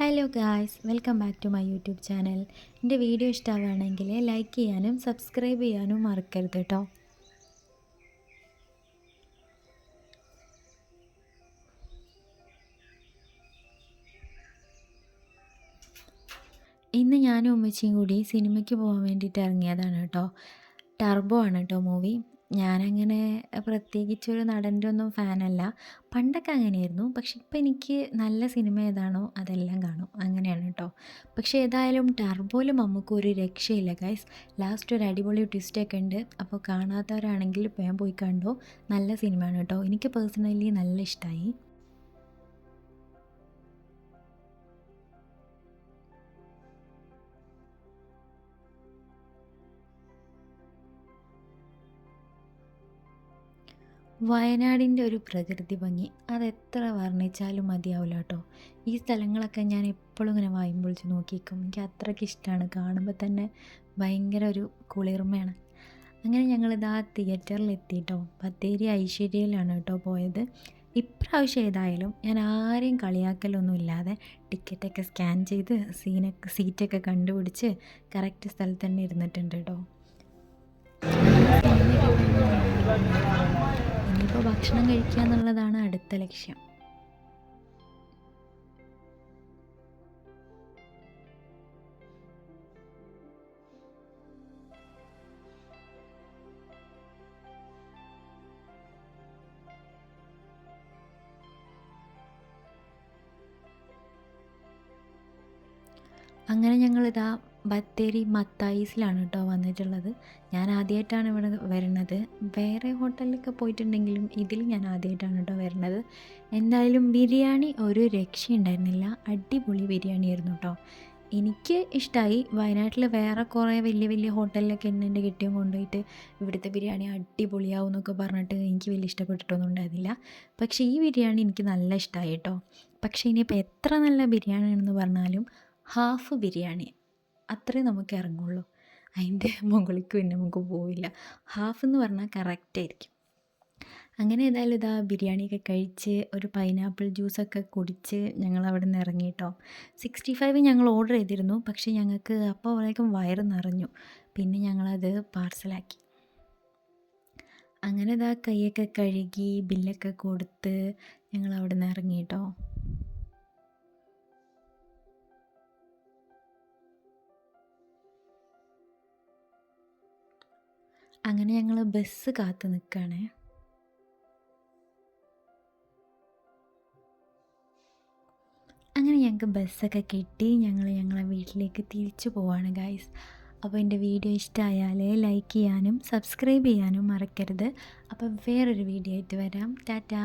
Hello guys, welcome back to my YouTube channel. എൻ്റെ video ഇഷ്ടമാവുകയാണെങ്കിൽ like ചെയ്യാനും subscribe ചെയ്യാനും മറക്കരുത് കേട്ടോ. ഇന്ന് ഞാനും ഉമ്മച്ചിയും കൂടി സിനിമയ്ക്ക് പോകാൻ വേണ്ടിയിട്ട് ഇറങ്ങിയതാണ് കേട്ടോ. ടർബോ ആണ് കേട്ടോ മൂവി. ഞാനങ്ങനെ പ്രത്യേകിച്ചൊരു നടൻ്റെ ഒന്നും ഫാനല്ല. പണ്ടൊക്കെ അങ്ങനെയായിരുന്നു. പക്ഷെ ഇപ്പം എനിക്ക് നല്ല സിനിമ ഏതാണോ അതെല്ലാം കാണും, അങ്ങനെയാണ് കേട്ടോ. പക്ഷേ ഏതായാലും ടർബോയിൽ നമുക്കൊരു രക്ഷയില്ല ഗൈസ്. ലാസ്റ്റ് ഒരു അടിപൊളി ട്വിസ്റ്റൊക്കെ ഉണ്ട്. അപ്പോൾ കാണാത്തവരാണെങ്കിൽ വേഗം പോയി കണ്ടോ. നല്ല സിനിമയാണ് കേട്ടോ. എനിക്ക് പേഴ്സണലി നല്ല ഇഷ്ടമായി. വയനാടിൻ്റെ ഒരു പ്രകൃതി ഭംഗി അതെത്ര വർണ്ണിച്ചാലും മതിയാവില്ല കേട്ടോ. ഈ സ്ഥലങ്ങളൊക്കെ ഞാൻ എപ്പോഴും ഇങ്ങനെ വായും പൊളിച്ച് നോക്കിയിരിക്കും. എനിക്ക് അത്രയ്ക്ക് ഇഷ്ടമാണ്. കാണുമ്പോൾ തന്നെ ഭയങ്കര ഒരു കുളിർമയാണ്. അങ്ങനെ ഞങ്ങളിതാ തിയേറ്ററിൽ എത്തിയിട്ടോ. ബത്തേരി ഐശ്വര്യയിലാണ് കേട്ടോ പോയത്. ഇപ്രാവശ്യം ഏതായാലും ഞാൻ ആരെയും കളിയാക്കലൊന്നും ഇല്ലാതെ ടിക്കറ്റൊക്കെ സ്കാൻ ചെയ്ത് സീറ്റൊക്കെ കണ്ടുപിടിച്ച് കറക്റ്റ് സ്ഥലത്ത് തന്നെ ഇരുന്നിട്ടുണ്ട് കേട്ടോ. ഇനിയിപ്പോൾ ഭക്ഷണം കഴിക്കുക എന്നുള്ളതാണ് അടുത്ത ലക്ഷ്യം. അങ്ങനെ ഞങ്ങളിതാ ബത്തേരി മത്തായിസിലാണ് കേട്ടോ വന്നിട്ടുള്ളത്. ഞാൻ ആദ്യമായിട്ടാണ് ഇവിടെ വരുന്നത്. വേറെ ഹോട്ടലിലൊക്കെ പോയിട്ടുണ്ടെങ്കിലും ഇതിൽ ഞാൻ ആദ്യമായിട്ടാണ് കേട്ടോ വരുന്നത്. എന്തായാലും ബിരിയാണി ഒരു രക്ഷയുണ്ടായിരുന്നില്ല. അടിപൊളി ബിരിയാണിയായിരുന്നു കേട്ടോ. എനിക്ക് ഇഷ്ടമായി. വയനാട്ടിൽ വേറെ കുറേ വലിയ വലിയ ഹോട്ടലിലൊക്കെ എൻ്റെ കെട്ടിയും കൊണ്ടുപോയിട്ട് ഇവിടുത്തെ ബിരിയാണി അടിപൊളിയാവും എന്നൊക്കെ പറഞ്ഞിട്ട് എനിക്ക് വലിയ ഇഷ്ടപ്പെട്ടിട്ടൊന്നും ഉണ്ടായിരുന്നില്ല. പക്ഷേ ഈ ബിരിയാണി എനിക്ക് നല്ല ഇഷ്ടമായി കേട്ടോ. പക്ഷേ ഇനിയിപ്പോൾ എത്ര നല്ല ബിരിയാണിയാണെന്ന് പറഞ്ഞാലും ഹാഫ് ബിരിയാണി അത്രേ നമുക്ക് ഇറങ്ങുള്ളൂ. അതിൻ്റെ മുകളിലേക്ക് പിന്നെ നമുക്ക് പോവില്ല. ഹാഫ് എന്ന് പറഞ്ഞാൽ കറക്റ്റായിരിക്കും. അങ്ങനെ ഏതായാലും ഇതാ ബിരിയാണിയൊക്കെ കഴിച്ച് ഒരു പൈനാപ്പിൾ ജ്യൂസൊക്കെ കുടിച്ച് ഞങ്ങൾ അവിടെ നിന്ന് ഇറങ്ങി കേട്ടോ. 65 ഞങ്ങൾ ഓർഡർ ചെയ്തിരുന്നു. പക്ഷേ ഞങ്ങൾക്ക് അപ്പോഴേക്കും വയറ് നിറഞ്ഞു. പിന്നെ ഞങ്ങളത് പാർസലാക്കി. അങ്ങനെ ഇതാ കൈയൊക്കെ കഴുകി ബില്ലൊക്കെ കൊടുത്ത് ഞങ്ങൾ അവിടെ നിന്ന് ഇറങ്ങി കേട്ടോ. അങ്ങനെ ഞങ്ങൾ ബസ് കാത്ത് നിൽക്കുകയാണേ. അങ്ങനെ ഞങ്ങൾക്ക് ബസ്സൊക്കെ കിട്ടി. ഞങ്ങളെ വീട്ടിലേക്ക് തിരിച്ചു പോവാണ് ഗൈസ്. അപ്പോൾ എൻ്റെ വീഡിയോ ഇഷ്ടമായാൽ ലൈക്ക് ചെയ്യാനും സബ്സ്ക്രൈബ് ചെയ്യാനും മറക്കരുത്. അപ്പോൾ വേറൊരു വീഡിയോ ആയിട്ട് വരാം. ടാറ്റാ.